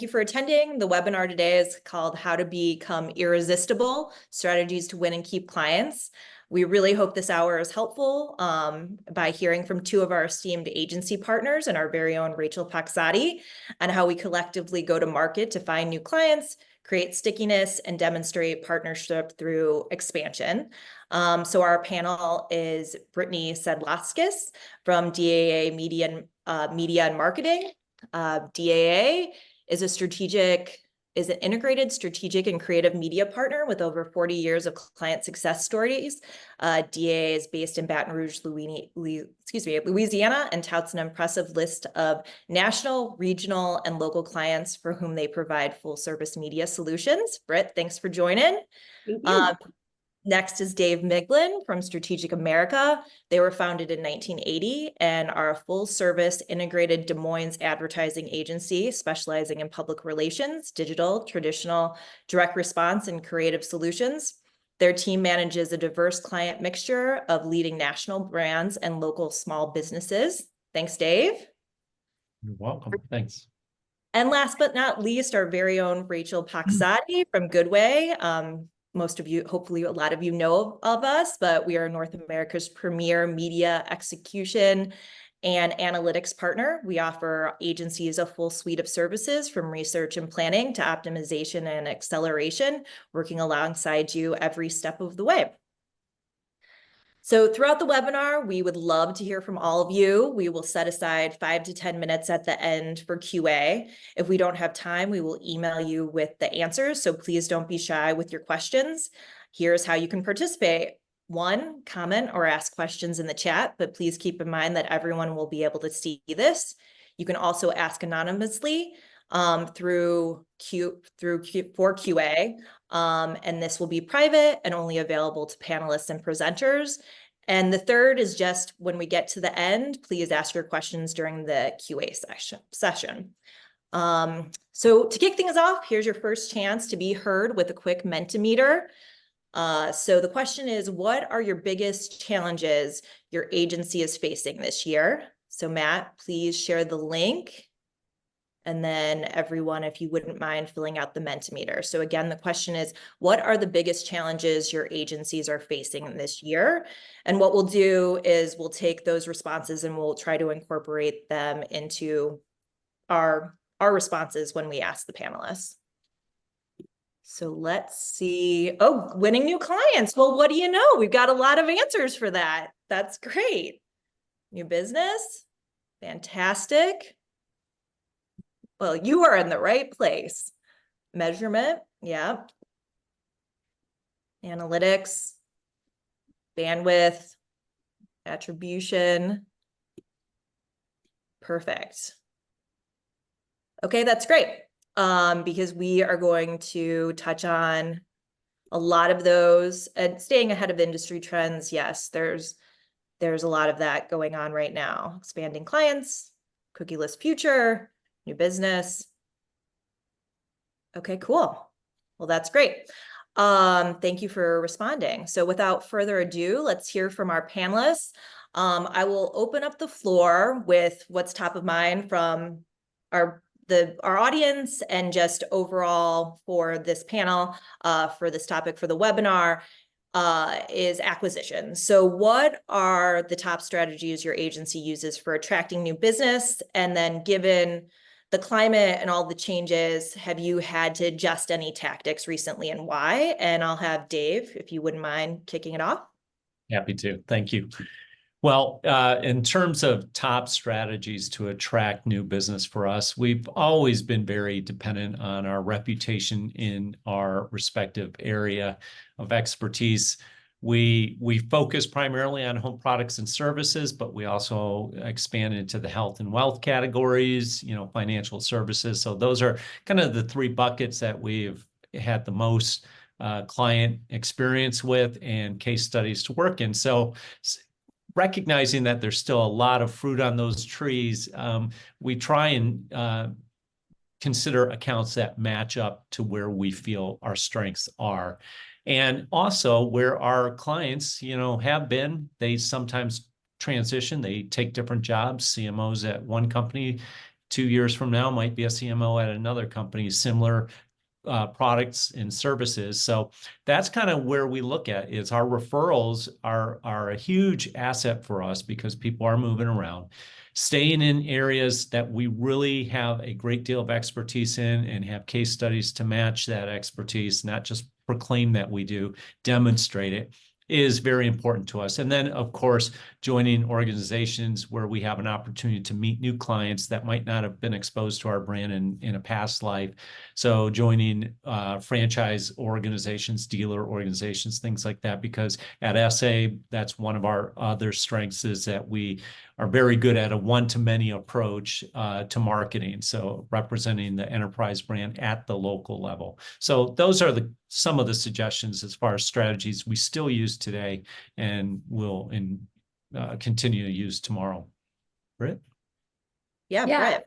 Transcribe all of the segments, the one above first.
you for attending. The webinar today is called How to Become Irresistible, Strategies to Win and Keep Clients. We really hope this hour is helpful by hearing from two of our esteemed agency partners and our very own Rachel Paxati on how we collectively go to market to find new clients, create stickiness, and demonstrate partnership through expansion. So our panel is Brittany Sedlaskis from DAA Media and Marketing. DAA is an integrated strategic and creative media partner with over 40 years of client success stories. DAA is based in Baton Rouge, Louisiana, and touts an impressive list of national, regional, and local clients for whom they provide full service media solutions. Britt, thanks for joining. Thank you. Next is Dave Miglin from Strategic America. They were founded in 1980 and are a full-service integrated Des Moines advertising agency specializing in public relations, digital, traditional, direct response, and creative solutions. Their team manages a diverse client mixture of leading national brands and local small businesses. Thanks, Dave. You're welcome. Thanks. And last but not least, our very own Rachel Paxati from Goodway. Most of you, hopefully a lot of you know of us, but we are North America's premier media execution and analytics partner. We offer agencies a full suite of services from research and planning to optimization and acceleration, working alongside you every step of the way. So throughout the webinar, we would love to hear from all of you. We will set aside 5 to 10 minutes at the end for QA. If we don't have time, we will email you with the answers. So please don't be shy with your questions. Here's how you can participate. 1, comment or ask questions in the chat, but please keep in mind that everyone will be able to see this. You can also ask anonymously for QA, and this will be private and only available to panelists and presenters. And the third is just when we get to the end, please ask your questions during the QA session. So to kick things off, here's your first chance to be heard with a quick Mentimeter. So the question is, what are your biggest challenges your agency is facing this year? So Matt, please share the link. And then everyone, if you wouldn't mind filling out the Mentimeter. So again, the question is, what are the biggest challenges your agencies are facing this year? And what we'll do is we'll take those responses and we'll try to incorporate them into our responses when we ask the panelists. So let's see. Oh, winning new clients. Well, what do you know? We've got a lot of answers for that. That's great. New business. Fantastic. Well, you are in the right place. Measurement, yeah. Analytics, bandwidth, attribution. Perfect. Okay, that's great. Because we are going to touch on a lot of those and staying ahead of industry trends. Yes, there's a lot of that going on right now. Expanding clients, cookieless future, new business. Okay, cool. Well, that's great. Thank you for responding. So without further ado, let's hear from our panelists. I will open up the floor with what's top of mind from our audience and just overall for this panel, for this topic for the webinar, is acquisition. So what are the top strategies your agency uses for attracting new business? And then given the climate and all the changes, have you had to adjust any tactics recently and why? And I'll have Dave, if you wouldn't mind kicking it off. Happy to. Thank you. Well, in terms of top strategies to attract new business for us, we've always been very dependent on our reputation in our respective area of expertise. We focus primarily on home products and services, but we also expand into the health and wealth categories, financial services. So those are kind of the 3 buckets that we've had the most client experience with and case studies to work in. So recognizing that there's still a lot of fruit on those trees, we try and consider accounts that match up to where we feel our strengths are. And also where our clients, have been, they sometimes transition, they take different jobs. CMOs at one company 2 years from now might be a CMO at another company, similar products and services. So that's kind of where we look at is our referrals are a huge asset for us because people are moving around. Staying in areas that we really have a great deal of expertise in and have case studies to match that expertise, not just proclaim that we do, demonstrate it, is very important to us. And then, of course, joining organizations where we have an opportunity to meet new clients that might not have been exposed to our brand in a past life. So joining franchise organizations, dealer organizations, things like that, because at SA, that's one of our other strengths is that we are very good at a one-to-many approach to marketing. So representing the enterprise brand at the local level. So those are some of the suggestions as far as strategies we still use today and will continue to use tomorrow. Britt? Yeah, Yeah. Britt.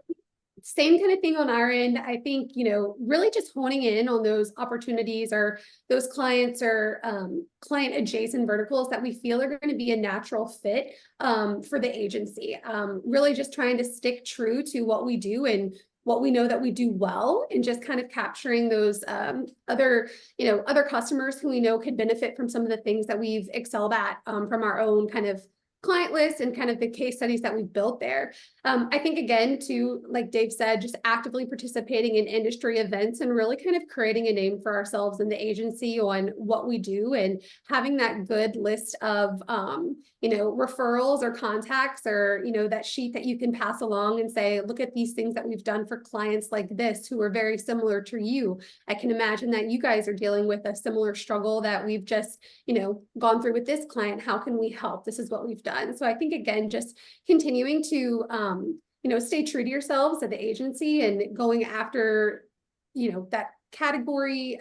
Same kind of thing on our end. I think, really just honing in on those opportunities or those clients or client adjacent verticals that we feel are going to be a natural fit for the agency. Really just trying to stick true to what we do and what we know that we do well, and just kind of capturing those other customers who we know could benefit from some of the things that we've excelled at from our own kind of client list and kind of the case studies that we've built there. I think, again, too, like Dave said, just actively participating in industry events and really kind of creating a name for ourselves in the agency on what we do, and having that good list of, referrals or contacts, or, that sheet that you can pass along and say, look at these things that we've done for clients like this who are very similar to you. I can imagine that you guys are dealing with a similar struggle that we've just, gone through with this client. How can we help? This is what we've done. So I think, again, just continuing to, stay true to yourselves at the agency and going after, that category,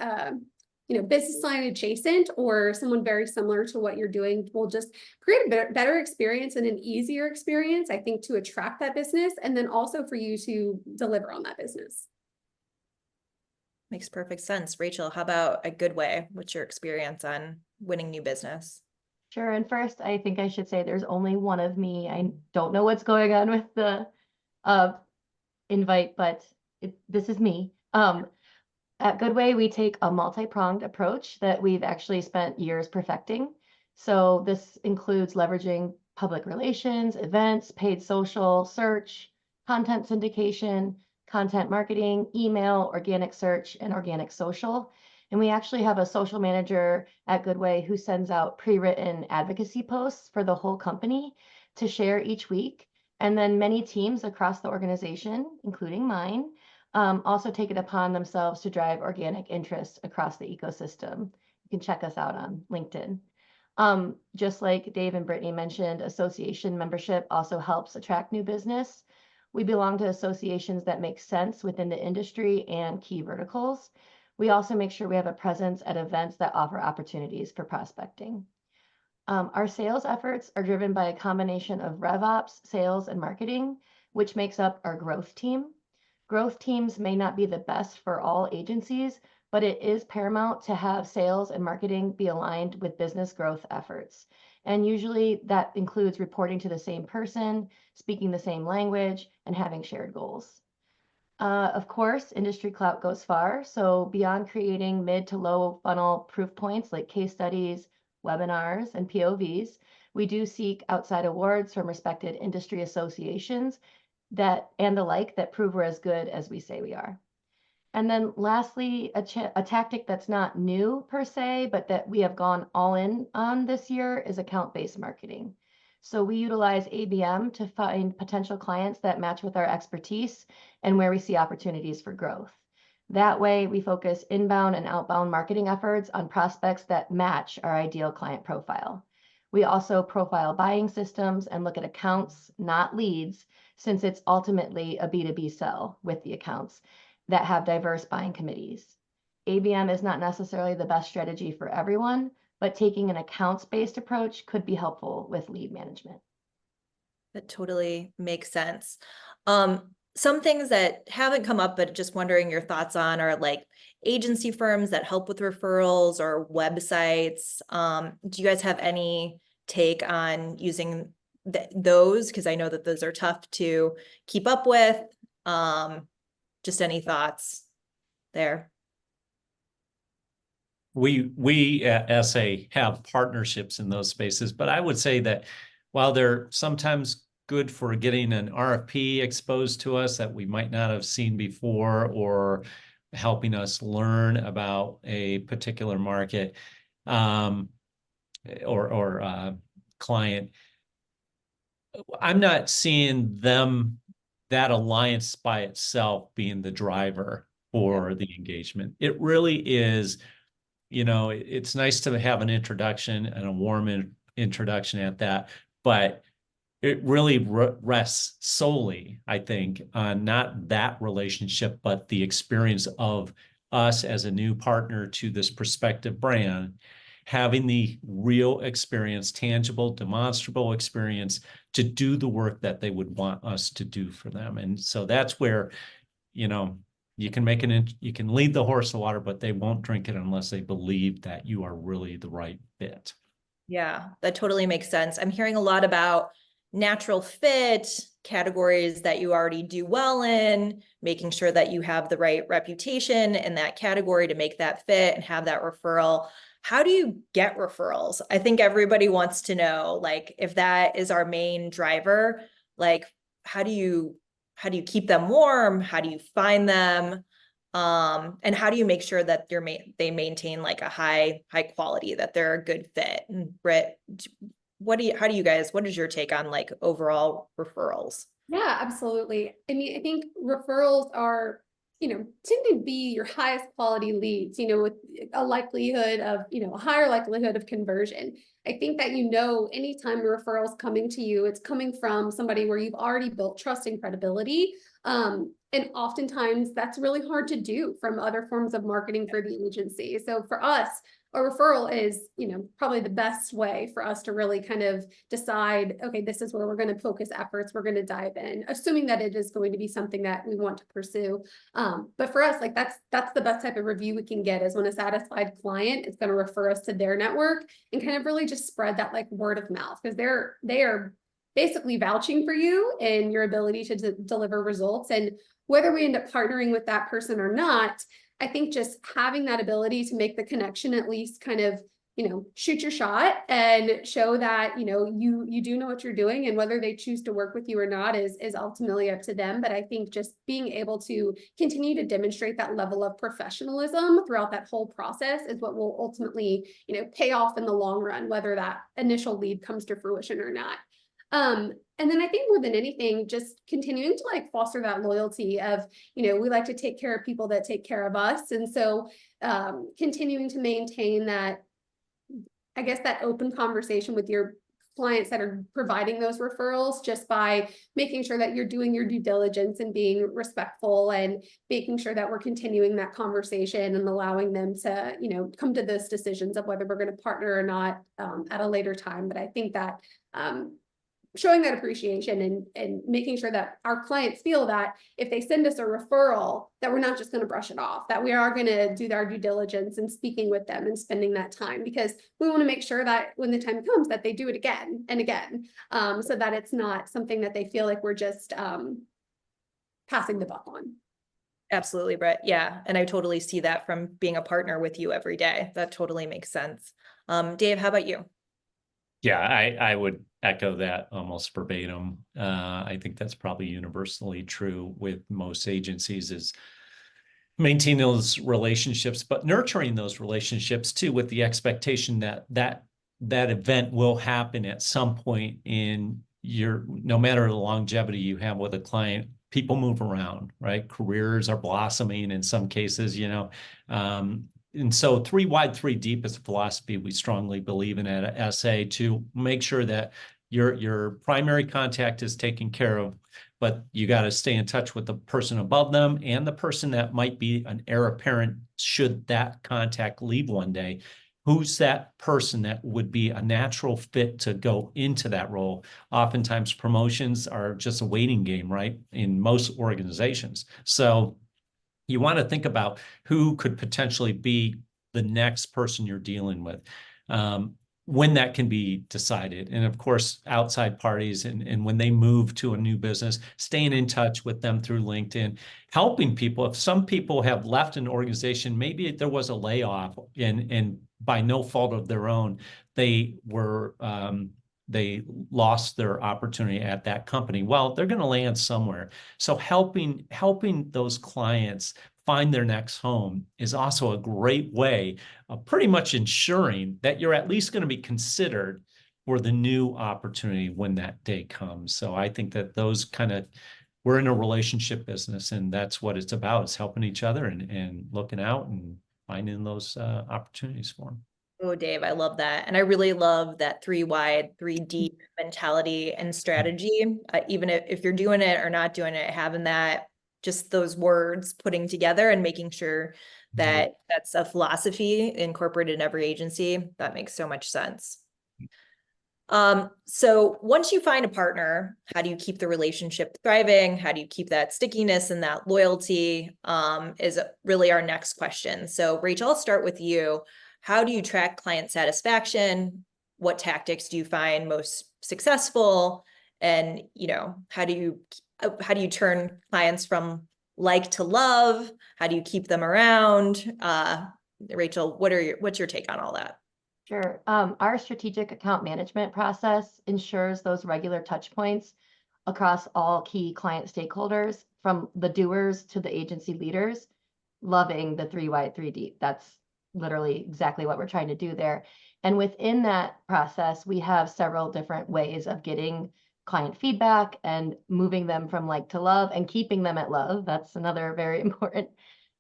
business line adjacent or someone very similar to what you're doing will just create a better experience and an easier experience, I think, to attract that business, and then also for you to deliver on that business. Makes perfect sense. Rachel, how about a good way? What's your experience on winning new business? Sure. And first, I think I should say there's only one of me. I don't know what's going on with the invite, but this is me. At Goodway, we take a multi-pronged approach that we've actually spent years perfecting. So this includes leveraging public relations, events, paid social, search, content syndication, content marketing, email, organic search, and organic social. And we actually have a social manager at Goodway who sends out pre-written advocacy posts for the whole company to share each week. And then many teams across the organization, including mine, also take it upon themselves to drive organic interest across the ecosystem. You can check us out on LinkedIn. Just like Dave and Brittany mentioned, association membership also helps attract new business. We belong to associations that make sense within the industry and key verticals. We also make sure we have a presence at events that offer opportunities for prospecting. Our sales efforts are driven by a combination of RevOps, sales, and marketing, which makes up our growth team. Growth teams may not be the best for all agencies, but it is paramount to have sales and marketing be aligned with business growth efforts. And usually that includes reporting to the same person, speaking the same language, and having shared goals. Of course, industry clout goes far. So beyond creating mid to low funnel proof points like case studies, webinars, and POVs, we do seek outside awards from respected industry associations and the like that prove we're as good as we say we are. And then lastly, a tactic that's not new per se, but that we have gone all in on this year is account-based marketing. So we utilize ABM to find potential clients that match with our expertise and where we see opportunities for growth. That way, we focus inbound and outbound marketing efforts on prospects that match our ideal client profile. We also profile buying systems and look at accounts, not leads, since it's ultimately a B2B sell with the accounts that have diverse buying committees. ABM is not necessarily the best strategy for everyone, but taking an accounts-based approach could be helpful with lead management. That totally makes sense. Some things that haven't come up, but just wondering your thoughts on are like agency firms that help with referrals or websites. Do you guys have any take on using those? Because I know that those are tough to keep up with. Just any thoughts there? We at SA have partnerships in those spaces, but I would say that while they're sometimes good for getting an RFP exposed to us that we might not have seen before, or helping us learn about a particular market or client, I'm not seeing that alliance by itself being the driver for the engagement. It really is, it's nice to have an introduction and a warm introduction at that, but it really rests solely, I think, on not that relationship, but the experience of us as a new partner to this prospective brand, having the real experience, tangible, demonstrable experience to do the work that they would want us to do for them. And so that's where, you can you can lead the horse to water, but they won't drink it unless they believe that you are really the right fit. Yeah, that totally makes sense. I'm hearing a lot about natural fit, categories that you already do well in, making sure that you have the right reputation in that category to make that fit and have that referral. How do you get referrals? I think everybody wants to know, like, if that is our main driver, like, how do you keep them warm? How do you find them? And how do you make sure that they maintain like a high quality, that they're a good fit? And Britt, what is your take on like overall referrals? Yeah, absolutely. I mean, I think referrals are, tend to be your highest quality leads, with a likelihood of, a higher likelihood of conversion. I think that, anytime a referral is coming to you, it's coming from somebody where you've already built trust and credibility. And oftentimes that's really hard to do from other forms of marketing for the agency. So for us, a referral is, probably the best way for us to really kind of decide, okay, this is where we're going to focus efforts. We're going to dive in, assuming that it is going to be something that we want to pursue. But for us, like that's the best type of review we can get, is when a satisfied client is going to refer us to their network and kind of really just spread that like word of mouth, because they are basically vouching for you and your ability to deliver results. And whether we end up partnering with that person or not, I think just having that ability to make the connection, at least kind of, shoot your shot and show that, you do know what you're doing, and whether they choose to work with you or not is ultimately up to them. But I think just being able to continue to demonstrate that level of professionalism throughout that whole process is what will ultimately, pay off in the long run, whether that initial lead comes to fruition or not. And then I think more than anything, just continuing to like foster that loyalty of, we like to take care of people that take care of us. And so continuing to maintain that, I guess, that open conversation with your clients that are providing those referrals, just by making sure that you're doing your due diligence and being respectful, and making sure that we're continuing that conversation and allowing them to, come to those decisions of whether we're going to partner or not at a later time. But I think that showing that appreciation and making sure that our clients feel that if they send us a referral, that we're not just going to brush it off, that we are going to do our due diligence and speaking with them and spending that time, because we want to make sure that when the time comes that they do it again and again, so that it's not something that they feel like we're just passing the buck on. Absolutely, Brett. Yeah. And I totally see that from being a partner with you every day. That totally makes sense. Dave, how about you? Yeah, I would echo that almost verbatim. I think that's probably universally true with most agencies, is maintaining those relationships, but nurturing those relationships too, with the expectation that event will happen at some point in no matter the longevity you have with a client. People move around, right? Careers are blossoming in some cases, and so 3 wide, 3 deep is a philosophy we strongly believe in at SA, to make sure that your primary contact is taken care of, but you got to stay in touch with the person above them and the person that might be an heir apparent should that contact leave one day. Who's that person that would be a natural fit to go into that role? Oftentimes promotions are just a waiting game, right? In most organizations. So you want to think about who could potentially be the next person you're dealing with. when that can be decided. And of course, outside parties and when they move to a new business, staying in touch with them through LinkedIn, helping people. If some people have left an organization, maybe there was a layoff and by no fault of their own, they lost their opportunity at that company. Well, they're going to land somewhere. So helping those clients find their next home is also a great way of pretty much ensuring that you're at least going to be considered for the new opportunity when that day comes. So I think that those we're in a relationship business, and that's what it's about, is helping each other and looking out and finding those opportunities for them. Oh, Dave, I love that. And I really love that 3 wide, 3 deep mentality and strategy. Even if you're doing it or not doing it, having that, just those words putting together and making sure that that's a philosophy incorporated in every agency, that makes so much sense. So once you find a partner, how do you keep the relationship thriving? How do you keep that stickiness and that loyalty, is really our next question. So Rachel, I'll start with you. How do you track client satisfaction? What tactics do you find most successful? And, how do you turn clients from like to love? How do you keep them around? Rachel, what's your take on all that? Sure. Our strategic account management process ensures those regular touch points across all key client stakeholders, from the doers to the agency leaders, loving the 3 wide, 3 deep. That's literally exactly what we're trying to do there. And within that process, we have several different ways of getting client feedback and moving them from like to love and keeping them at love. That's another very important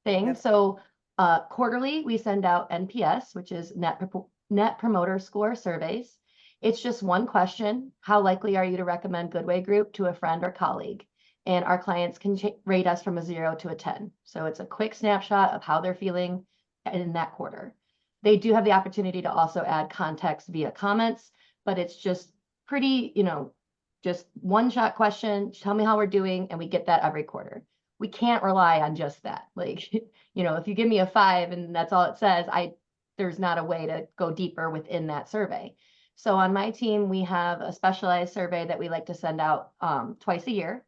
thing. Yep. So quarterly, we send out NPS, which is Net Promoter Score surveys. It's just one question: how likely are you to recommend Goodway Group to a friend or colleague? And our clients can rate us from a 0 to a 10. So it's a quick snapshot of how they're feeling in that quarter. They do have the opportunity to also add context via comments, but it's just pretty, just one shot question. Tell me how we're doing, and we get that every quarter. We can't rely on just that. Like, if you give me a 5 and that's all it says, there's not a way to go deeper within that survey. So on my team, we have a specialized survey that we like to send out twice a year.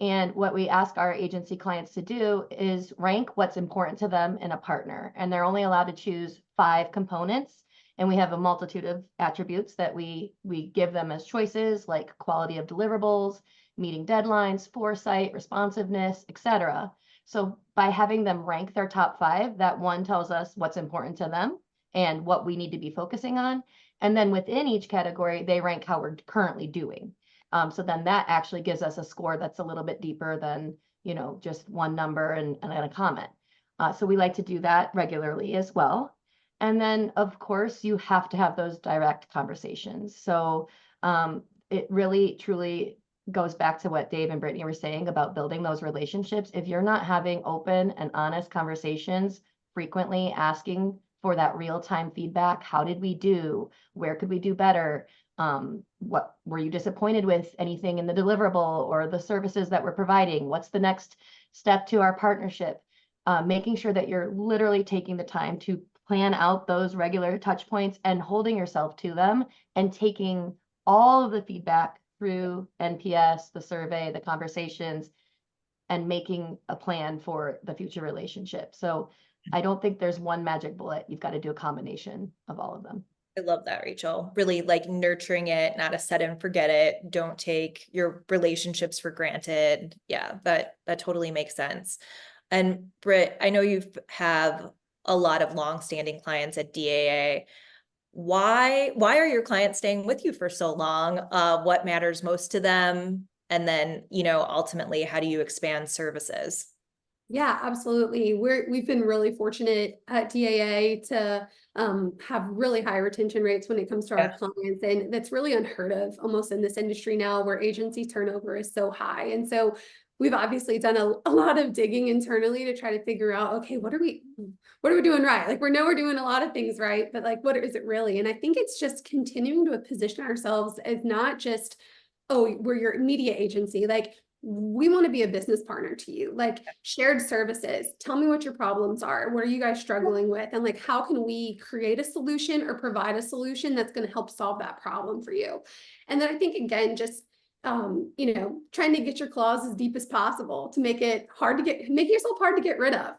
And what we ask our agency clients to do is rank what's important to them in a partner. And they're only allowed to choose 5 components. And we have a multitude of attributes that we give them as choices, like quality of deliverables, meeting deadlines, foresight, responsiveness, etc. So by having them rank their top 5, that one tells us what's important to them and what we need to be focusing on. And then within each category, they rank how we're currently doing. So then that actually gives us a score that's a little bit deeper than, just one number and a comment. So we like to do that regularly as well. And then, of course, you have to have those direct conversations. So it really, truly goes back to what Dave and Brittany were saying about building those relationships. If you're not having open and honest conversations, frequently asking for that real-time feedback, how did we do? Where could we do better? What were you disappointed with? Anything in the deliverable or the services that we're providing? What's the next step to our partnership? Making sure that you're literally taking the time to plan out those regular touch points and holding yourself to them, and taking all of the feedback through NPS, the survey, the conversations, and making a plan for the future relationship. So I don't think there's one magic bullet. You've got to do a combination of all of them. I love that, Rachel. Really like nurturing it, not a set and forget it. Don't take your relationships for granted. Yeah, that totally makes sense. And Britt, I know you have a lot of longstanding clients at DAA. Why are your clients staying with you for so long? What matters most to them? And then, ultimately, how do you expand services? Yeah, absolutely. We've been really fortunate at DAA to have really high retention rates when it comes to our clients. And that's really unheard of almost in this industry now, where agency turnover is so high. And so we've obviously done a lot of digging internally to try to figure out, okay, what are we doing right? Like, we know we're doing a lot of things right, but like, what is it really? And I think it's just continuing to position ourselves as not just, oh, we're your media agency. Like, we want to be a business partner to you, like shared services. Tell me what your problems are. What are you guys struggling with? And like, how can we create a solution or provide a solution that's going to help solve that problem for you? And then I think, again, just, trying to get your claws as deep as possible to make it hard to make yourself hard to get rid of,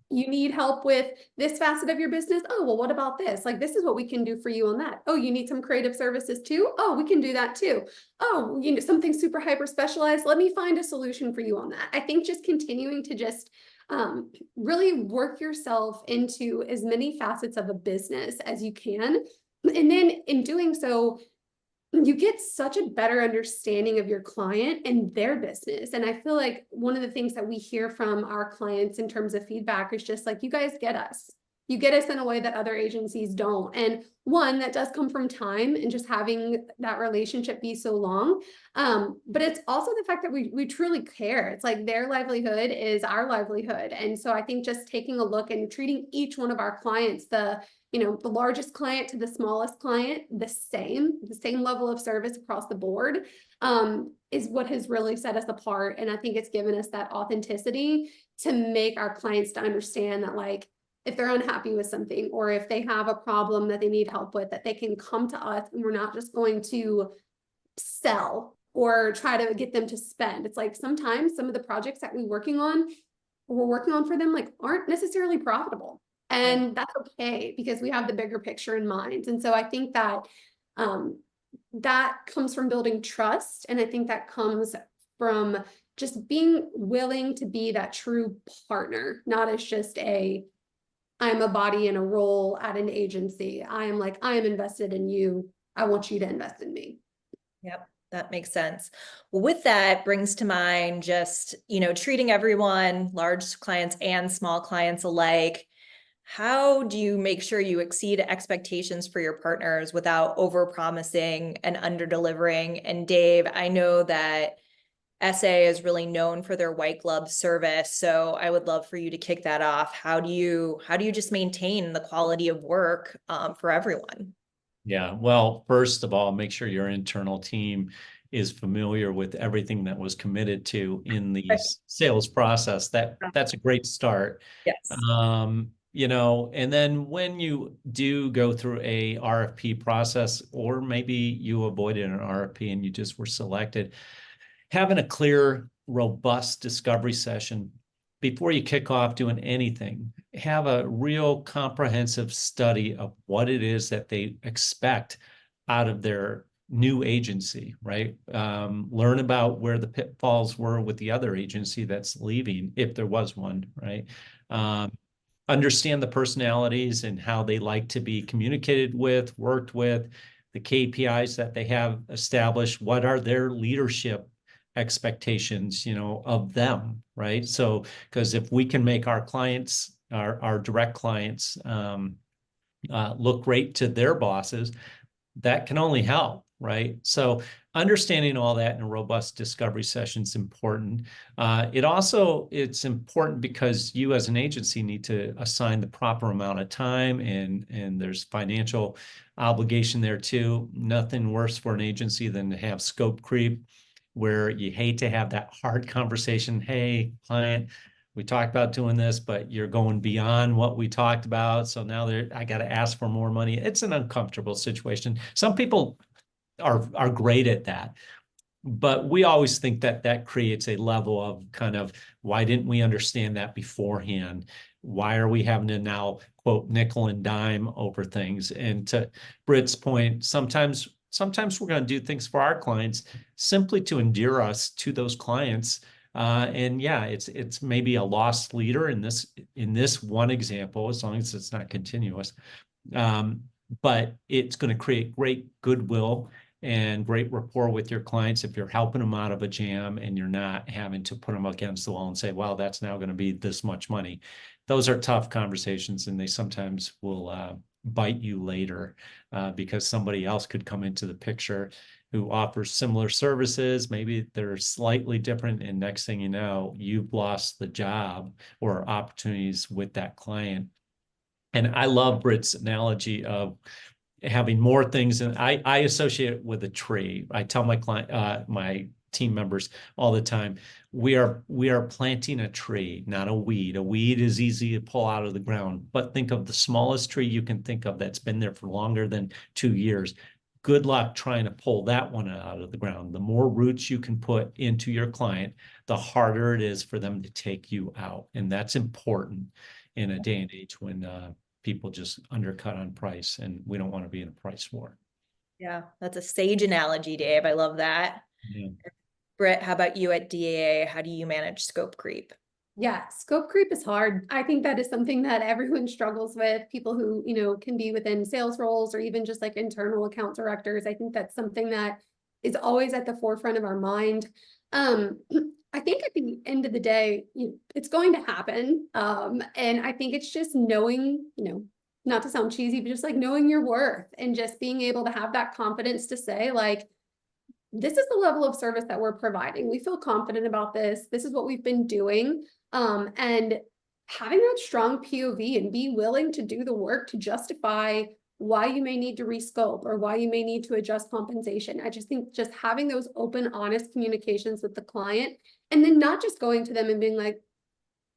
you need help with this facet of your business. Oh, well, what about this? Like, this is what we can do for you on that. Oh, you need some creative services too? Oh, we can do that too. Oh, something super hyper specialized. Let me find a solution for you on that. I think just continuing to just really work yourself into as many facets of a business as you can. And then in doing so, you get such a better understanding of your client and their business. And I feel like one of the things that we hear from our clients in terms of feedback is just like, you guys get us. You get us in a way that other agencies don't. And one, that does come from time and just having that relationship be so long. But it's also the fact that we truly care. It's like their livelihood is our livelihood. And so I think just taking a look and treating each one of our clients, the largest client to the smallest client, the same level of service across the board, is what has really set us apart. And I think it's given us that authenticity to make our clients to understand that, like, if they're unhappy with something, or if they have a problem that they need help with, that they can come to us, and we're not just going to sell or try to get them to spend. It's like, sometimes some of the projects that we're working on for them, like, aren't necessarily profitable. And that's okay, because we have the bigger picture in mind. And so I think that that comes from building trust. And I think that comes from just being willing to be that true partner, not as just I'm a body in a role at an agency. I am invested in you. I want you to invest in me. Yep, that makes sense. Well, with that brings to mind just, treating everyone, large clients and small clients alike. How do you make sure you exceed expectations for your partners without overpromising and underdelivering? And Dave, I know that SA is really known for their white glove service, so I would love for you to kick that off. How do you just maintain the quality of work for everyone? Yeah, well, first of all, make sure your internal team is familiar with everything that was committed to in the sales process. That's a great start. Yes. And then when you do go through a RFP process, or maybe you avoided an RFP and you just were selected, having a clear, robust discovery session before you kick off doing anything. Have a real comprehensive study of what it is that they expect out of their new agency, right? Learn about where the pitfalls were with the other agency that's leaving, if there was one, right? Understand the personalities and how they like to be communicated with, worked with, the KPIs that they have established, what are their leadership expectations, of them, right? So, because if we can make our clients, our direct clients, look great to their bosses, that can only help, right? So understanding all that in a robust discovery session is important. It's important because you as an agency need to assign the proper amount of time, and there's financial obligation there too. Nothing worse for an agency than to have scope creep, where you hate to have that hard conversation. Hey, client, we talked about doing this, but you're going beyond what we talked about. So now I got to ask for more money. It's an uncomfortable situation. Some people are great at that, but we always think that creates a level of kind of, why didn't we understand that beforehand? Why are we having to now, quote, nickel and dime over things? And to Britt's point, sometimes we're going to do things for our clients simply to endear us to those clients. And yeah, it's maybe a lost leader in this one example, as long as it's not continuous. But it's going to create great goodwill and great rapport with your clients if you're helping them out of a jam and you're not having to put them against the wall and say, well, that's now going to be this much money. Those are tough conversations, and they sometimes will bite you later because somebody else could come into the picture who offers similar services. Maybe they're slightly different, and next thing you know, you've lost the job or opportunities with that client. And I love Britt's analogy of having more things, and I associate it with a tree. I tell my team members all the time. We are planting a tree, not a weed. A weed is easy to pull out of the ground, but think of the smallest tree you can think of that's been there for longer than 2 years. Good luck trying to pull that one out of the ground. The more roots you can put into your client, the harder it is for them to take you out. And that's important in a day and age when people just undercut on price, and we don't want to be in a price war. Yeah, that's a sage analogy, Dave. I love that. Yeah. Britt, how about you at DAA? How do you manage scope creep? Yeah, scope creep is hard. I think that is something that everyone struggles with. People who, can be within sales roles or even just like internal account directors. I think that's something that is always at the forefront of our mind. I think at the end of the day, it's going to happen. And I think it's just knowing, not to sound cheesy, but just like knowing your worth and just being able to have that confidence to say like, this is the level of service that we're providing. We feel confident about this. This is what we've been doing. And having that strong POV and be willing to do the work to justify why you may need to rescope or why you may need to adjust compensation. I just think just having those open, honest communications with the client, and then not just going to them and being like,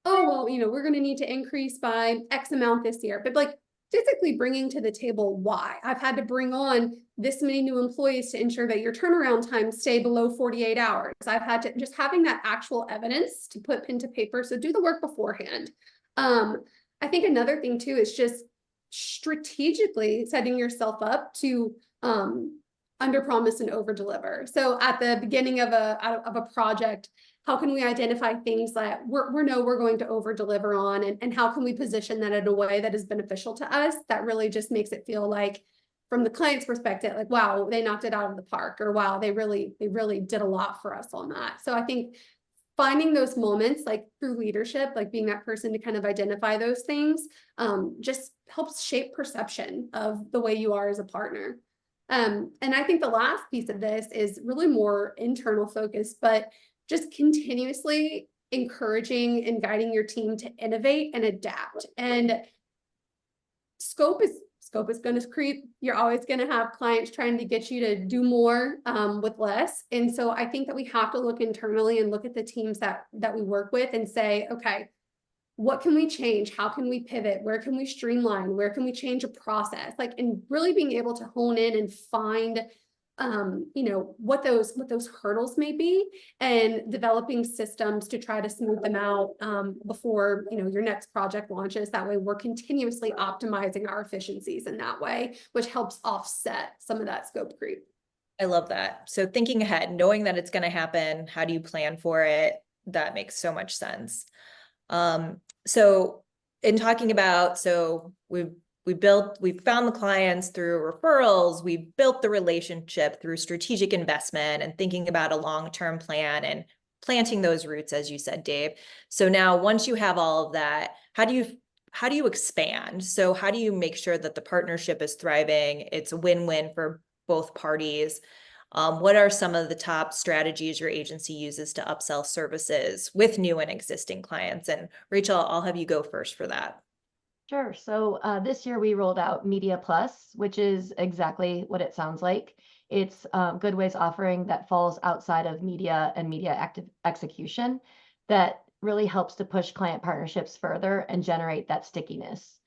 oh, well, we're going to need to increase by X amount this year, but like physically bringing to the table why. I've had to bring on this many new employees to ensure that your turnaround times stay below 48 hours. I've had to just having that actual evidence to put pen to paper. So do the work beforehand. I think another thing too is just strategically setting yourself up to under promise and over deliver. So at the beginning of a project, how can we identify things that we're going to over deliver on, and how can we position that in a way that is beneficial to us, that really just makes it feel like, from the client's perspective, like, wow, they knocked it out of the park, or wow, they really did a lot for us on that. So I think finding those moments, like through leadership, like being that person to kind of identify those things, just helps shape perception of the way you are as a partner. And I think the last piece of this is really more internal focus, but just continuously encouraging and guiding your team to innovate and adapt. And scope is going to creep. You're always going to have clients trying to get you to do more with less. And so I think that we have to look internally and look at the teams that we work with and say, okay, what can we change? How can we pivot? Where can we streamline? Where can we change a process? Like, and really being able to hone in and find what those hurdles may be, and developing systems to try to smooth them out before your next project launches. That way we're continuously optimizing our efficiencies in that way, which helps offset some of that scope creep. I love that. So thinking ahead, knowing that it's going to happen, how do you plan for it? That makes so much sense. So in talking about, so we've found the clients through referrals, we've built the relationship through strategic investment and thinking about a long-term plan and planting those roots, as you said, Dave. So now once you have all of that, how do you expand? So how do you make sure that the partnership is thriving? It's a win-win for both parties. What are some of the top strategies your agency uses to upsell services with new and existing clients? And Rachel, I'll have you go first for that. Sure. So this year we rolled out Media Plus, which is exactly what it sounds like. It's Goodway's offering that falls outside of media and media active execution that really helps to push client partnerships further and generate that stickiness.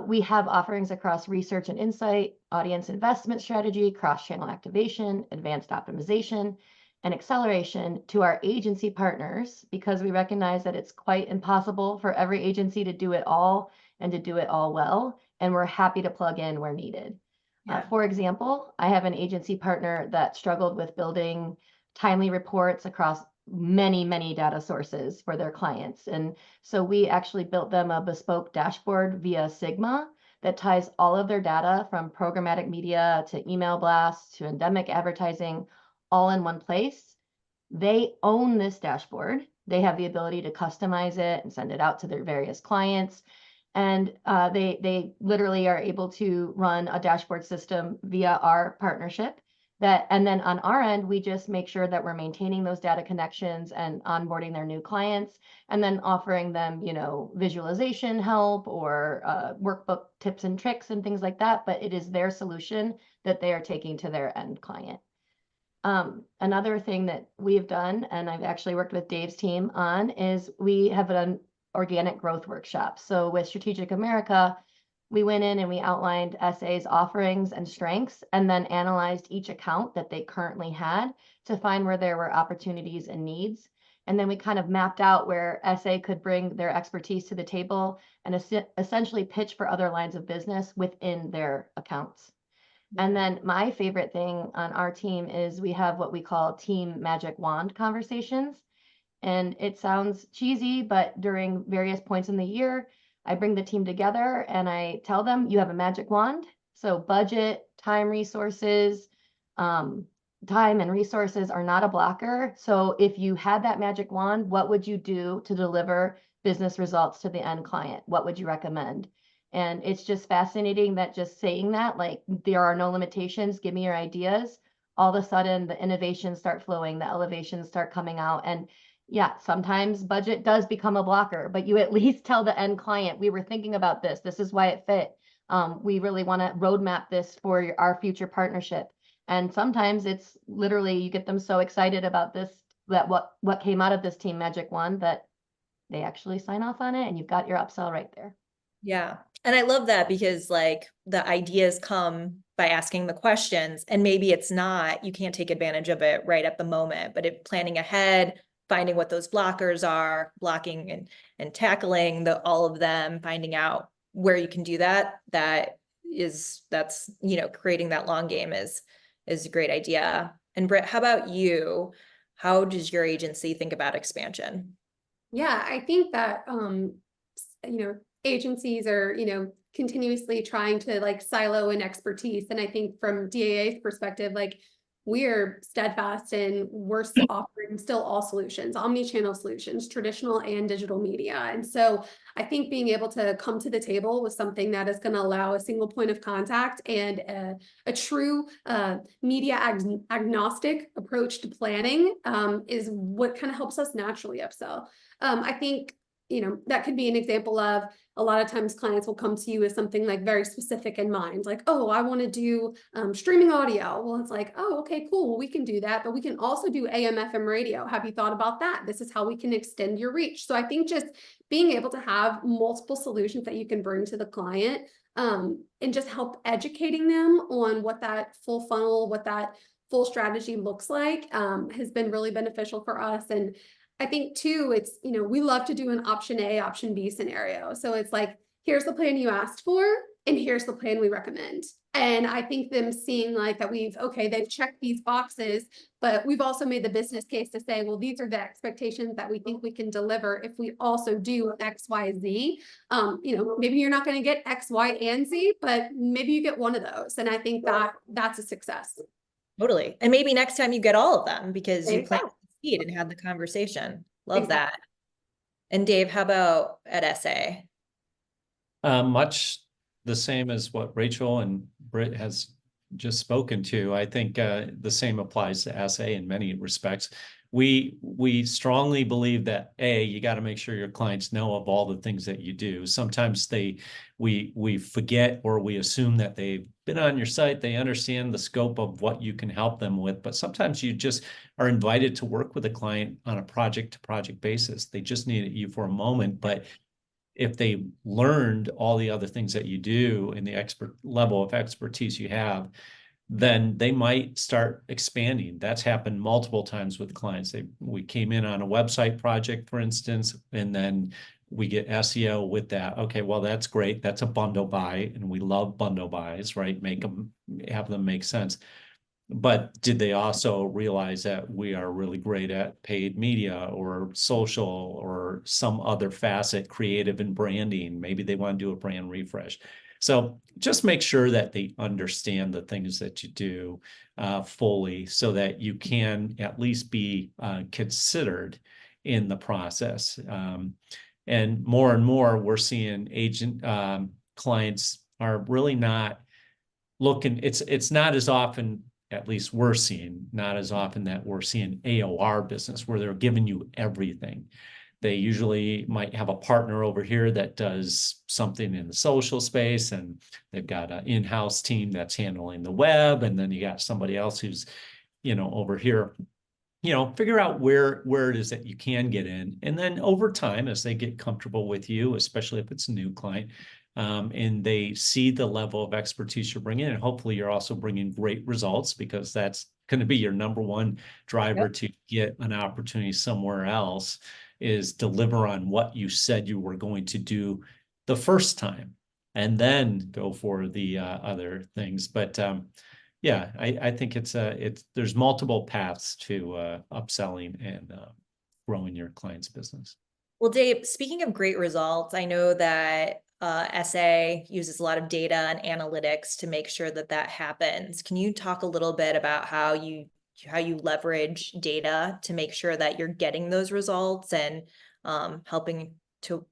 We have offerings across research and insight, audience investment strategy, cross-channel activation, advanced optimization, and acceleration to our agency partners, because we recognize that it's quite impossible for every agency to do it all and to do it all well. And we're happy to plug in where needed. Yeah. For example, I have an agency partner that struggled with building timely reports across many data sources for their clients. And so we actually built them a bespoke dashboard via Sigma that ties all of their data from programmatic media to email blasts to endemic advertising all in one place. They own this dashboard. They have the ability to customize it and send it out to their various clients. And they literally are able to run a dashboard system via our partnership. And then on our end, we just make sure that we're maintaining those data connections and onboarding their new clients, and then offering them, visualization help or workbook tips and tricks and things like that. But it is their solution that they are taking to their end client. Another thing that we've done, and I've actually worked with Dave's team on, is we have done organic growth workshops. So with Strategic America, we went in and we outlined SA's offerings and strengths, and then analyzed each account that they currently had to find where there were opportunities and needs. And then we kind of mapped out where SA could bring their expertise to the table and essentially pitch for other lines of business within their accounts. And then my favorite thing on our team is we have what we call team magic wand conversations. And it sounds cheesy, but during various points in the year, I bring the team together and I tell them you have a magic wand. So budget, time and resources are not a blocker. So if you had that magic wand, what would you do to deliver business results to the end client? What would you recommend? And it's just fascinating that just saying that, like, there are no limitations, give me your ideas. All of a sudden the innovations start flowing, the elevations start coming out. And yeah, sometimes budget does become a blocker, but you at least tell the end client, we were thinking about this. This is why it fit. We really want to roadmap this for our future partnership. And sometimes it's literally, you get them so excited about this, that what came out of this team magic wand, that they actually sign off on it, and you've got your upsell right there. Yeah. And I love that, because like the ideas come by asking the questions, and maybe it's not, you can't take advantage of it right at the moment, but planning ahead, finding what those blockers are, blocking and tackling all of them, finding out where you can do that. That's, creating that long game is a great idea. And Britt, how about you? How does your agency think about expansion? Yeah, I think that, agencies are, continuously trying to like silo in expertise. And I think from DAA's perspective, like, we're steadfast and we're offering still all solutions, omni-channel solutions, traditional and digital media. And so I think being able to come to the table with something that is going to allow a single point of contact and a true media agnostic approach to planning is what kind of helps us naturally upsell. I think that could be an example of, a lot of times clients will come to you with something like very specific in mind, like, oh, I want to do streaming audio. Well, it's like, oh, okay, cool. Well, we can do that, but we can also do AM, FM radio. Have you thought about that? This is how we can extend your reach. So I think just being able to have multiple solutions that you can bring to the client and just help educating them on what that full funnel, what that full strategy looks like has been really beneficial for us. And I think too, it's, we love to do an option A, option B scenario. So it's like, here's the plan you asked for, and here's the plan we recommend. And I think them seeing like that they've checked these boxes, but we've also made the business case to say, well, these are the expectations that we think we can deliver if we also do X, Y, Z. Maybe you're not going to get X, Y, and Z, but maybe you get one of those. And I think that's a success. Totally. And maybe next time you get all of them, because you plan and had the conversation. Love that. And Dave, how about at SA? Much the same as what Rachel and Britt has just spoken to. I think the same applies to SA in many respects. We strongly believe that you got to make sure your clients know of all the things that you do. Sometimes we forget, or we assume that they've been on your site, they understand the scope of what you can help them with, but sometimes you just are invited to work with a client on a project-to-project basis. They just need you for a moment, but if they learned all the other things that you do and the level of expertise you have, then they might start expanding. That's happened multiple times with clients. We came in on a website project, for instance, and then we get SEO with that. Okay, well, that's great. That's a bundle buy, and we love bundle buys, right? Have them make sense. But did they also realize that we are really great at paid media or social or some other facet, creative and branding? Maybe they want to do a brand refresh. So just make sure that they understand the things that you do fully, so that you can at least be considered in the process. And more, we're seeing agent clients are really not looking. It's not as often, at least we're seeing, not as often that we're seeing AOR business where they're giving you everything. They usually might have a partner over here that does something in the social space, and they've got an in-house team that's handling the web. And then you got somebody else who's over here. Figure out where it is that you can get in. And then over time, as they get comfortable with you, especially if it's a new client, and they see the level of expertise you're bringing, and hopefully you're also bringing great results, because that's going to be your number one driver to get an opportunity somewhere else, is deliver on what you said you were going to do the first time, and then go for the other things. But yeah, I think there's multiple paths to upselling and growing your client's business. Well, Dave, speaking of great results, I know that SA uses a lot of data and analytics to make sure that that happens. Can you talk a little bit about how you leverage data to make sure that you're getting those results and helping to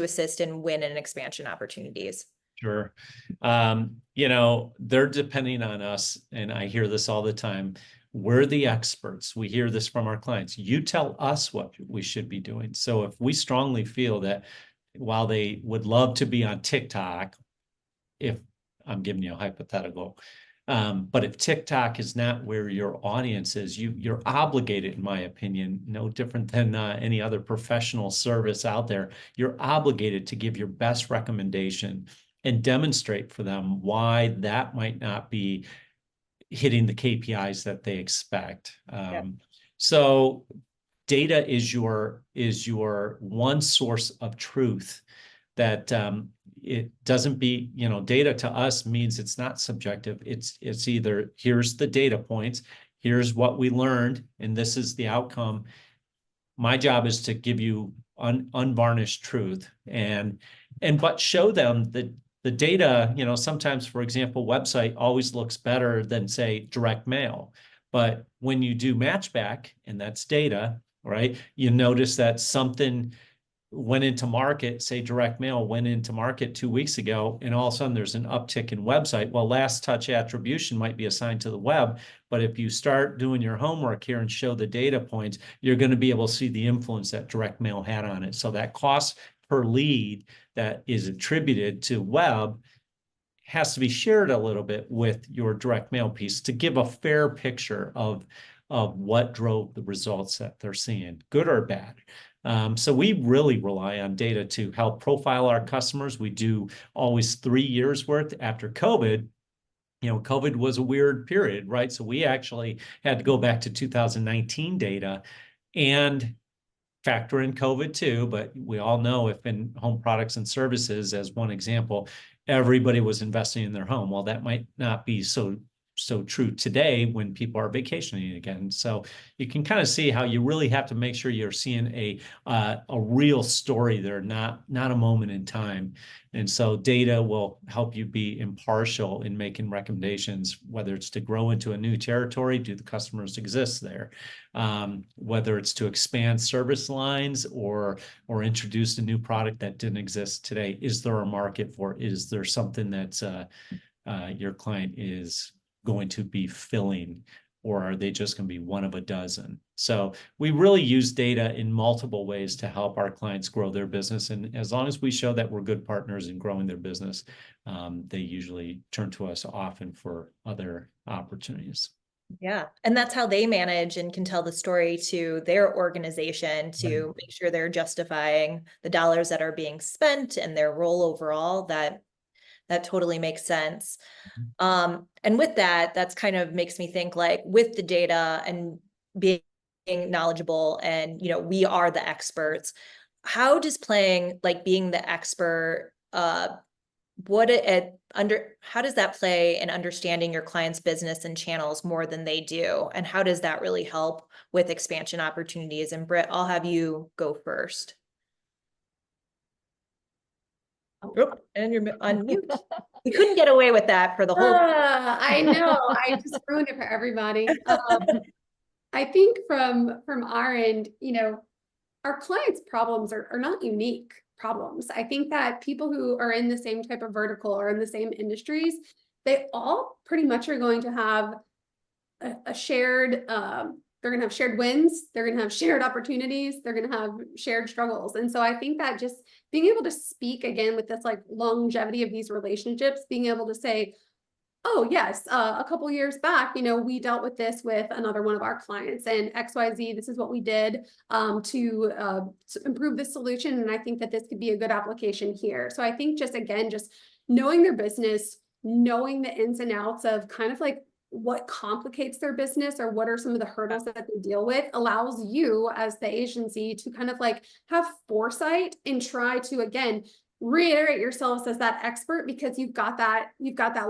assist in win and expansion opportunities? Sure. They're depending on us, and I hear this all the time. We're the experts. We hear this from our clients. You tell us what we should be doing. So if we strongly feel that while they would love to be on TikTok, if I'm giving you a hypothetical, but if TikTok is not where your audience is, you're obligated, in my opinion, no different than any other professional service out there, you're obligated to give your best recommendation and demonstrate for them why that might not be hitting the KPIs that they expect. So data is your one source of truth that it doesn't be, data to us means it's not subjective. It's either here's the data points, here's what we learned, and this is the outcome. My job is to give you unvarnished truth but show them that the data, sometimes, for example, website always looks better than, say, direct mail. But when you do matchback, and that's data, right, you notice that something went into market, say direct mail went into market 2 weeks ago, and all of a sudden there's an uptick in website. Well, last touch attribution might be assigned to the web, but if you start doing your homework here and show the data points, you're going to be able to see the influence that direct mail had on it. So that cost per lead that is attributed to web has to be shared a little bit with your direct mail piece to give a fair picture of what drove the results that they're seeing, good or bad. So we really rely on data to help profile our customers. We do always 3 years worth. After COVID, COVID was a weird period, right? So we actually had to go back to 2019 data and factor in COVID too, but we all know if in home products and services, as one example, everybody was investing in their home. Well, that might not be so true today when people are vacationing again. So you can kind of see how you really have to make sure you're seeing a real story there, not a moment in time. And so data will help you be impartial in making recommendations, whether it's to grow into a new territory, do the customers exist there? Whether it's to expand service lines or introduce a new product that didn't exist today. Is there a market for it? Is there something that your client is going to be filling, or are they just going to be one of a dozen? So we really use data in multiple ways to help our clients grow their business. And as long as we show that we're good partners in growing their business, they usually turn to us often for other opportunities. Yeah. And that's how they manage and can tell the story to their organization to make sure they're justifying the dollars that are being spent and their role overall. That totally makes sense. And with that's kind of makes me think, like, with the data and being knowledgeable and, we are the experts, how does being the expert, how does that play in understanding your client's business and channels more than they do? And how does that really help with expansion opportunities? And Britt, I'll have you go first. Oh, and you're on mute. We couldn't get away with that for the whole. I know. I just ruined it for everybody. I think from our end, our clients' problems are not unique problems. I think that people who are in the same type of vertical or in the same industries, they all pretty much are going to have a shared, they're going to have shared wins. They're going to have shared opportunities. They're going to have shared struggles. And so I think that just being able to speak again with this like longevity of these relationships, being able to say, Oh, yes. A couple years back, we dealt with this with another one of our clients, and XYZ, this is what we did to improve the solution. And I think that this could be a good application here. So I think just, again, just knowing their business, knowing the ins and outs of kind of like what complicates their business or what are some of the hurdles that they deal with, allows you as the agency to kind of like have foresight and try to, again, reiterate yourselves as that expert, because you've got that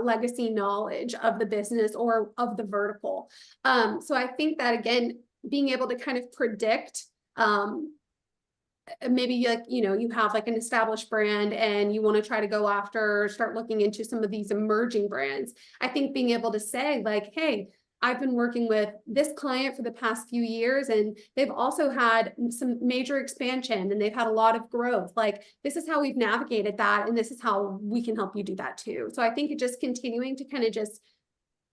legacy knowledge of the business or of the vertical. So I think that, again, being able to kind of predict, maybe like, you have like an established brand and you want to try to go after, start looking into some of these emerging brands. I think being able to say like, hey, I've been working with this client for the past few years, and they've also had some major expansion and they've had a lot of growth. Like, this is how we've navigated that, and this is how we can help you do that too. So I think it just continuing to kind of just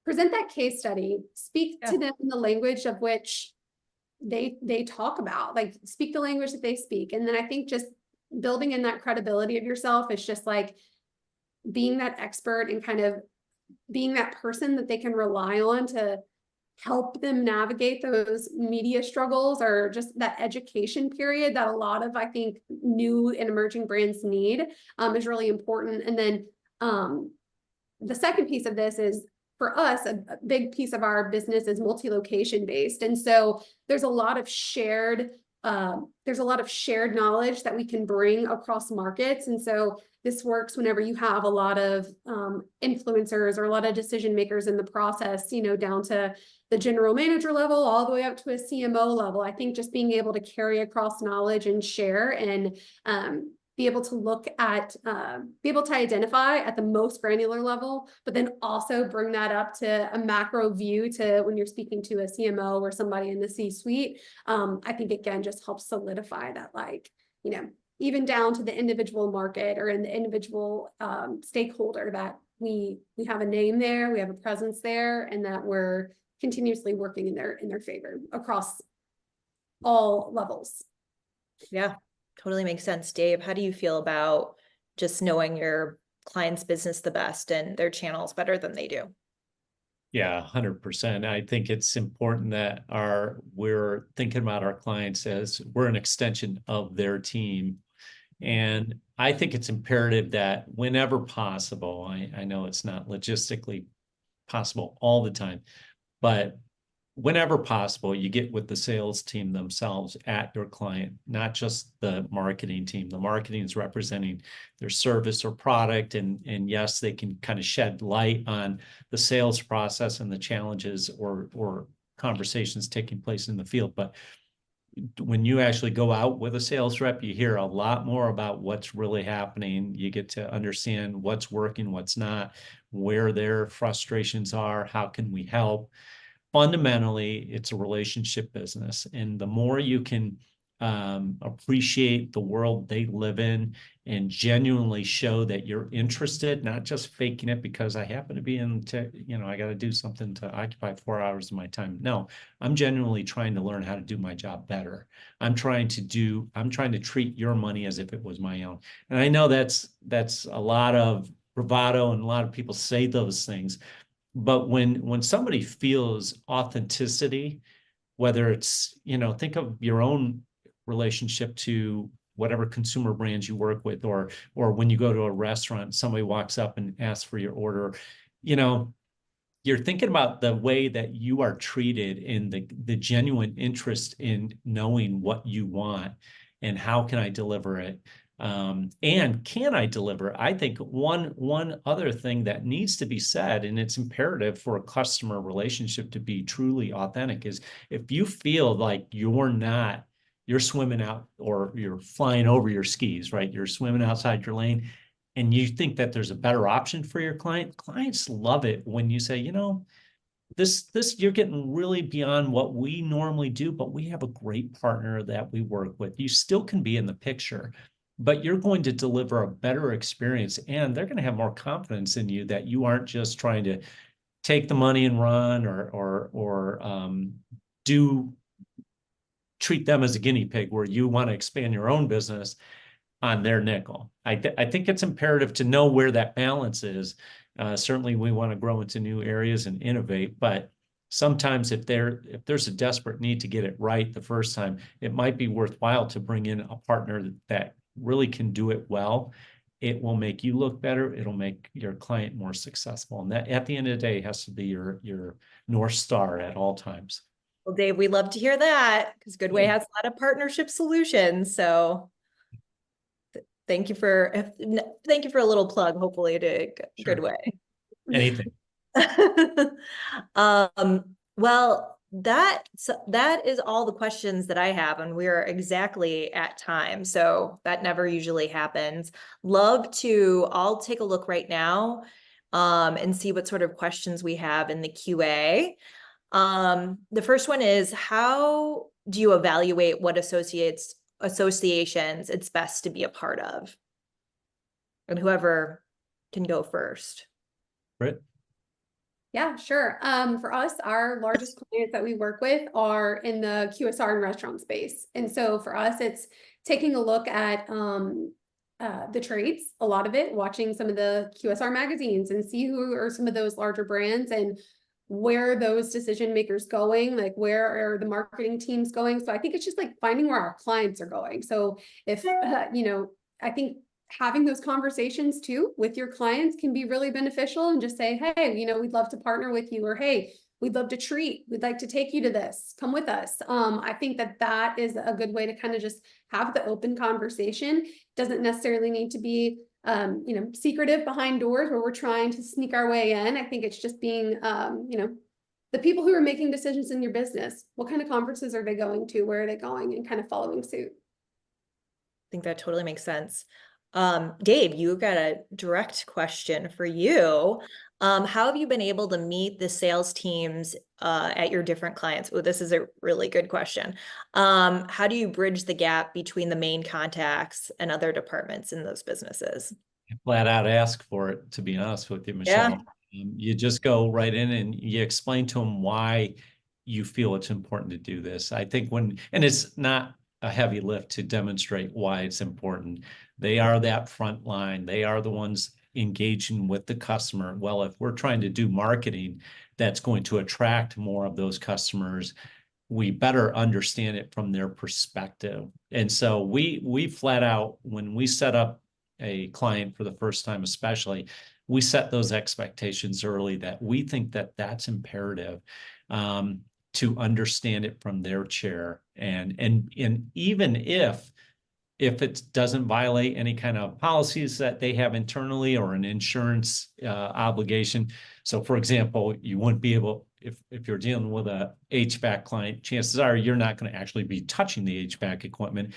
present that case study, speak to them in the language of which they talk about, like speak the language that they speak. And then I think just building in that credibility of yourself is just like being that expert and kind of being that person that they can rely on to help them navigate those media struggles, or just that education period that a lot of, I think, new and emerging brands need, is really important. And then the second piece of this is, for us, a big piece of our business is multi-location based. And so there's a lot of shared knowledge that we can bring across markets. And so this works whenever you have a lot of influencers or a lot of decision makers in the process, down to the general manager level, all the way up to a CMO level. I think just being able to carry across knowledge and share, and be able to identify at the most granular level, but then also bring that up to a macro view to when you're speaking to a CMO or somebody in the C-suite. I think, again, just helps solidify that, like, even down to the individual market or in the individual stakeholder, that we have a name there, we have a presence there, and that we're continuously working in their favor across all levels. Yeah, totally makes sense. Dave, how do you feel about just knowing your client's business the best and their channels better than they do? Yeah, 100%. I think it's important that we're thinking about our clients as we're an extension of their team. And I think it's imperative that whenever possible, I know it's not logistically possible all the time, but whenever possible, you get with the sales team themselves at your client, not just the marketing team. The marketing is representing their service or product. And yes, they can kind of shed light on the sales process and the challenges or conversations taking place in the field. But when you actually go out with a sales rep, you hear a lot more about what's really happening. You get to understand what's working, what's not, where their frustrations are, how can we help. Fundamentally, it's a relationship business. And the more you can appreciate the world they live in and genuinely show that you're interested, not just faking it because I happen to be I got to do something to occupy 4 hours of my time. No, I'm genuinely trying to learn how to do my job better. I'm trying to treat your money as if it was my own. And I know that's a lot of bravado, and a lot of people say those things. But when somebody feels authenticity, whether it's, think of your own relationship to whatever consumer brands you work with, or when you go to a restaurant, somebody walks up and asks for your order, you're thinking about the way that you are treated and the genuine interest in knowing what you want and how can I deliver it. And can I deliver? I think one other thing that needs to be said, and it's imperative for a customer relationship to be truly authentic, is if you feel like you're swimming out or you're flying over your skis, right? You're swimming outside your lane and you think that there's a better option for your clients love it when you say, this you're getting really beyond what we normally do, but we have a great partner that we work with. You still can be in the picture, but you're going to deliver a better experience, and they're going to have more confidence in you that you aren't just trying to take the money and run or treat them as a guinea pig where you want to expand your own business. on their nickel. I think it's imperative to know where that balance is. Certainly we want to grow into new areas and innovate, but sometimes if there's a desperate need to get it right the first time, it might be worthwhile to bring in a partner that really can do it well. It will make you look better. It'll make your client more successful. And that at the end of the day has to be your North Star at all times. Well, Dave, we love to hear that because Goodway has a lot of partnership solutions. So thank you for a little plug, hopefully, to Sure. Goodway. Anything. Well, that is all the questions that I have, and we are exactly at time. So that never usually happens. I'll take a look right now, and see what sort of questions we have in the QA. The first one is, how do you evaluate what associations it's best to be a part of? And whoever can go first. Britt? Yeah, sure. For us, our largest clients that we work with are in the QSR and restaurant space. And so for us, it's taking a look at the trades, a lot of it, watching some of the QSR magazines and see who are some of those larger brands and where are those decision makers going, like where are the marketing teams going. So I think it's just like finding where our clients are going. So if, I think having those conversations too with your clients can be really beneficial, and just say, hey, we'd love to partner with you, or hey, we'd love to treat, we'd like to take you to this, come with us. I think that is a good way to kind of just have the open conversation. Doesn't necessarily need to be secretive behind doors where we're trying to sneak our way in. I think it's just being the people who are making decisions in your business. What kind of conferences are they going to? Where are they going? And kind of following suit. I think that totally makes sense. Dave, you got a direct question for you. How have you been able to meet the sales teams at your different clients? Oh, this is a really good question. How do you bridge the gap between the main contacts and other departments in those businesses? Flat out ask for it, to be honest with you, Michelle. You just go right in and you explain to them why you feel it's important to do this. I think and it's not a heavy lift to demonstrate why it's important. They are that front line. They are the ones engaging with the customer. Well, if we're trying to do marketing that's going to attract more of those customers, we better understand it from their perspective. And so we flat out, when we set up a client for the first time, especially, we set those expectations early that we think that that's imperative. To understand it from their chair, and even if it doesn't violate any kind of policies that they have internally or an insurance obligation. So for example, you wouldn't be able, if you're dealing with a HVAC client, chances are you're not going to actually be touching the HVAC equipment.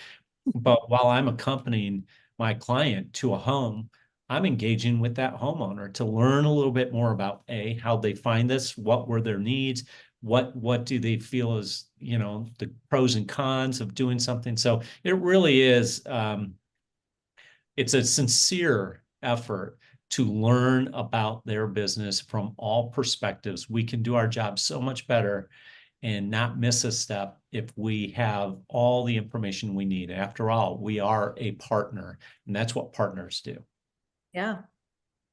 But while I'm accompanying my client to a home, I'm engaging with that homeowner to learn a little bit more about how they find this, what were their needs, what do they feel is, the pros and cons of doing something. So it really is, it's a sincere effort to learn about their business from all perspectives. We can do our job so much better and not miss a step if we have all the information we need. After all, we are a partner, and that's what partners do. Yeah.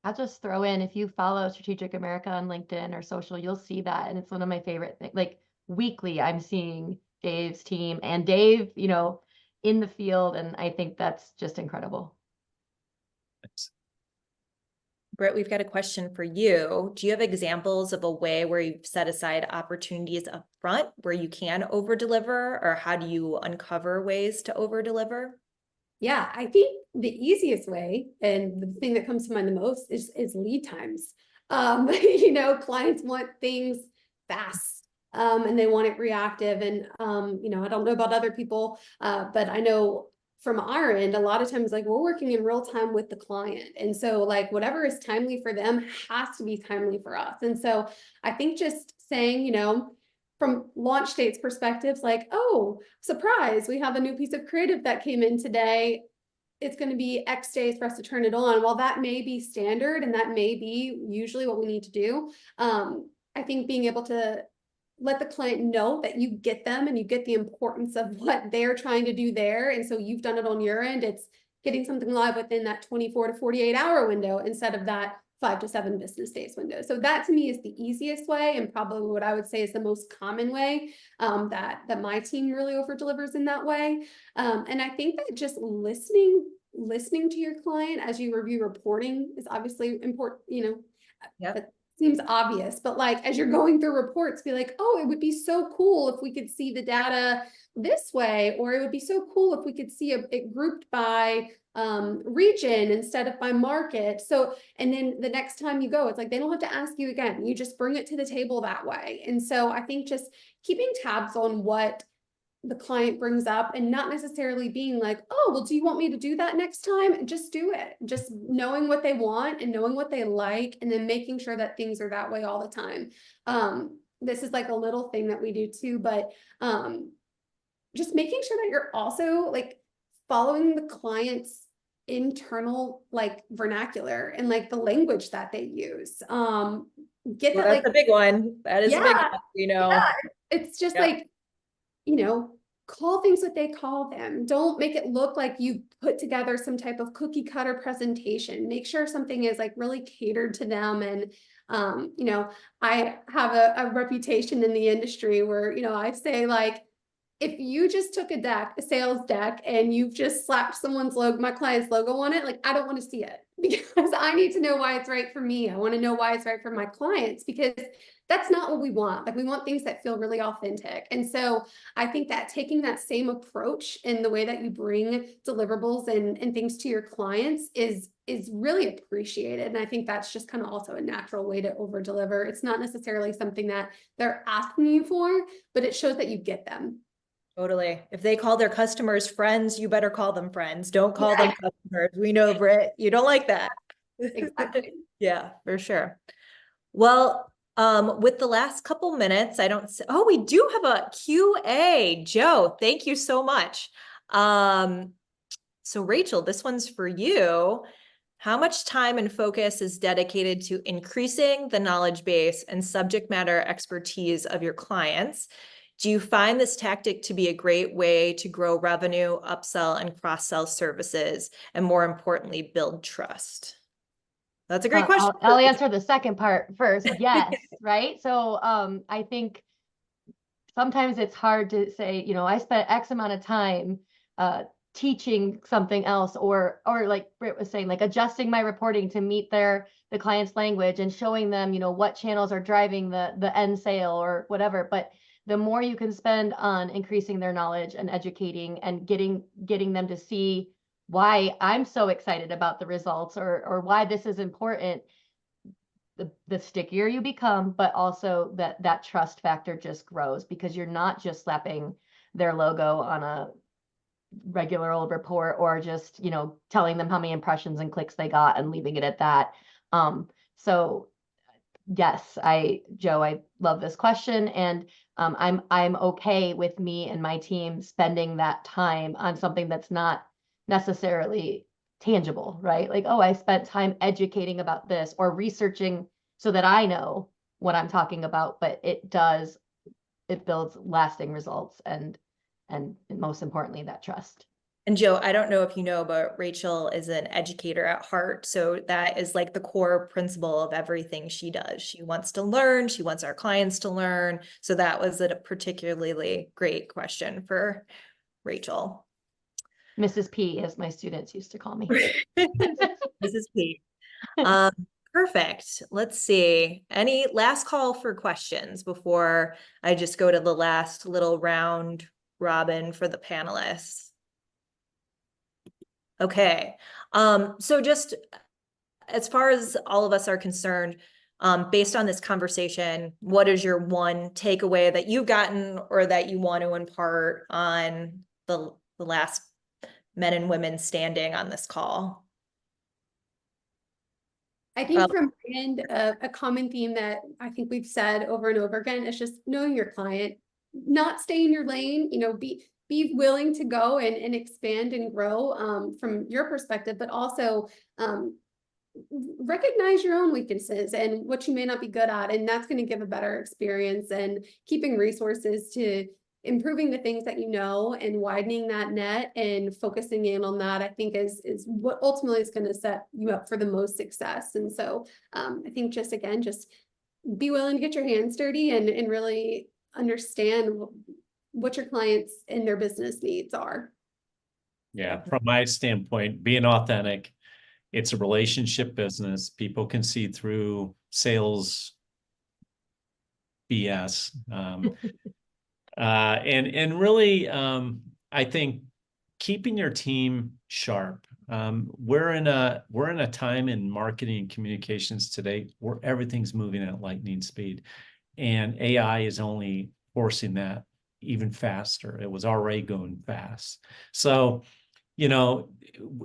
I'll just throw in, if you follow Strategic America on LinkedIn or social, you'll see that. And it's one of my favorite things. Like weekly, I'm seeing Dave's team and Dave, in the field. And I think that's just incredible. Thanks. Britt, we've got a question for you. Do you have examples of a way where you've set aside opportunities up front where you can over deliver, or how do you uncover ways to over deliver? Yeah, I think the easiest way, and the thing that comes to mind the most, is lead times. Clients want things fast, and they want it reactive. And I don't know about other people, but I know from our end, a lot of times, like, we're working in real time with the client. And so like whatever is timely for them has to be timely for us. And so I think just saying, from launch dates perspectives, like, oh, surprise, we have a new piece of creative that came in today. It's going to be X days for us to turn it on. While that may be standard and that may be usually what we need to do, I think being able to let the client know that you get them and you get the importance of what they're trying to do there. And so you've done it on your end. getting something live within that 24 to 48 hour window instead of that 5 to 7 business days window. So that to me is the easiest way, and probably what I would say is the most common way that my team really over delivers in that way. And I think that just listening to your client as you review reporting is obviously important, Yep. that seems obvious, but like as you're going through reports, be like, oh, it would be so cool if we could see the data this way, or it would be so cool if we could see it grouped by region instead of by market. So, and then the next time you go, it's like they don't have to ask you again, you just bring it to the table that way. And so I think just keeping tabs on what the client brings up and not necessarily being like, oh, well, do you want me to do that next time? Just do it. Just knowing what they want and knowing what they like, and then making sure that things are that way all the time. This is like a little thing that we do too, but just making sure that you're also like following the client's internal like vernacular and like the language that they use. Get Well, that that's like a big one. That is a big Yeah. one, yeah, it's just Yeah. like, call things what they call them. Don't make it look like you put together some type of cookie cutter presentation. Make sure something is like really catered to them. And, I have a reputation in the industry where, I say like, if you just took a sales deck, and you've just slapped someone's logo, my client's logo on it, like, I don't want to see it, because I need to know why it's right for me. I want to know why it's right for my clients, because that's not what we want. Like, we want things that feel really authentic. And so I think that taking that same approach in the way that you bring deliverables and things to your clients is really appreciated. And I think that's just kind of also a natural way to over deliver. It's not necessarily something that they're asking you for, but it shows that you get them. Totally. If they call their customers friends, you better call them friends. Don't call them customers. We know, Britt, you don't like that. Exactly. Yeah, for sure. Well, with the last couple minutes, oh, we do have a QA. Joe, thank you so much. So Rachel, this one's for you. How much time and focus is dedicated to increasing the knowledge base and subject matter expertise of your clients? Do you find this tactic to be a great way to grow revenue, upsell, and cross-sell services, and more importantly, build trust? That's a great question. I'll answer the second part first. Yes, right? So I think sometimes it's hard to say, I spent X amount of time teaching something else, or like Britt was saying, like adjusting my reporting to meet the client's language and showing them, what channels are driving the end sale or whatever. But the more you can spend on increasing their knowledge and educating and getting them to see why I'm so excited about the results, or why this is important, the stickier you become, but also that trust factor just grows, because you're not just slapping their logo on a regular old report, or just, telling them how many impressions and clicks they got and leaving it at that. So yes, Joe, I love this question. And I'm okay with me and my team spending that time on something that's not necessarily tangible, right? Like, oh, I spent time educating about this or researching so that I know what I'm talking about, but it builds lasting results and most importantly, that trust. And Joe, I don't know if you know, but Rachel is an educator at heart. So that is like the core principle of everything she does. She wants to learn. She wants our clients to learn. So that was a particularly great question for Rachel. Mrs. P, as my students used to call me. Mrs. P. Perfect. Let's see. Any last call for questions before I just go to the last little round robin for the panelists? Okay. So just as far as all of us are concerned, based on this conversation, what is your one takeaway that you've gotten or that you want to impart on the last men and women standing on this call? I think from my end, a common theme that I think we've said over and over again is just knowing your client, not stay in your lane, be willing to go and expand and grow from your perspective, but also recognize your own weaknesses and what you may not be good at. And that's going to give a better experience, and keeping resources to improving the things that you know and widening that net and focusing in on that, I think is what ultimately is going to set you up for the most success. And so I think just be willing to get your hands dirty and really understand what your clients and their business needs are. Yeah, from my standpoint, being authentic, it's a relationship business. People can see through sales BS. And really, I think keeping your team sharp. We're in a time in marketing and communications today where everything's moving at lightning speed, and AI is only forcing that even faster. It was already going fast. So,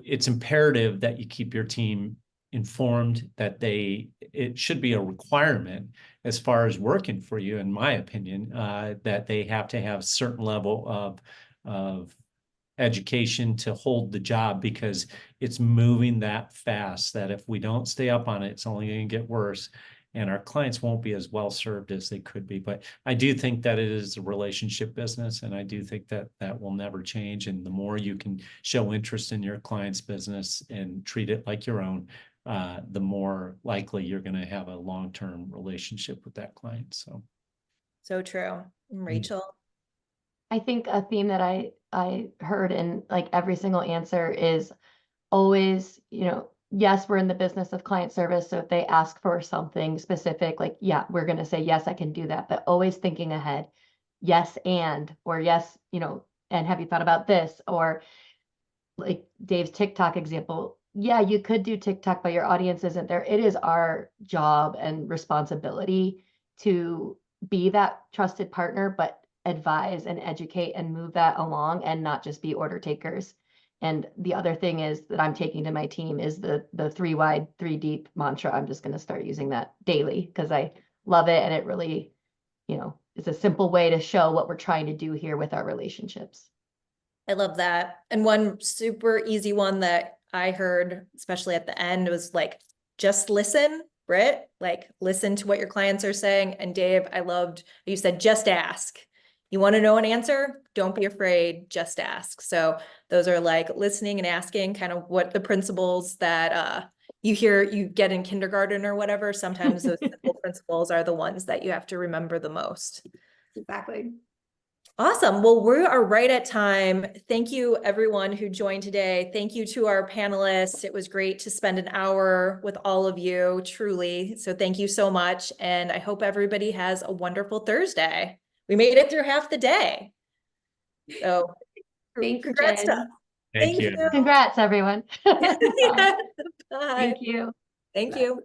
it's imperative that you keep your team informed, that it should be a requirement as far as working for you, in my opinion, that they have to have a certain level of education to hold the job, because it's moving that fast that if we don't stay up on it, it's only going to get worse. And our clients won't be as well served as they could be. But I do think that it is a relationship business, and I do think that that will never change. And the more you can show interest in your client's business and treat it like your own, the more likely you're going to have a long-term relationship with that client. So true. Rachel? I think a theme that I heard in like every single answer is always, yes, we're in the business of client service. So if they ask for something specific, like, yeah, we're going to say, yes, I can do that. But always thinking ahead. Yes, or yes, and have you thought about this? Or like Dave's TikTok example. Yeah, you could do TikTok, but your audience isn't there. It is our job and responsibility to be that trusted partner, but advise and educate and move that along and not just be order takers. And the other thing is that I'm taking to my team is the 3 wide, 3 deep mantra. I'm just going to start using that daily because I love it. And it really, is a simple way to show what we're trying to do here with our relationships. I love that. And one super easy one that I heard, especially at the end, was like, just listen, Britt, like listen to what your clients are saying. And Dave, I loved, you said, just ask. You want to know an answer? Don't be afraid, just ask. So those are like listening and asking, kind of what the principles that you get in kindergarten or whatever. Sometimes those simple principles are the ones that you have to remember the most. Exactly. Awesome. Well, we are right at time. Thank you everyone who joined today. Thank you to our panelists. It was great to spend an hour with all of you, truly. So thank you so much. And I hope everybody has a wonderful Thursday. We made it through half the day. So Thank you, congrats to Jen. us. Thank you. Congrats, everyone. Yeah. Bye. Thank you. Thank you.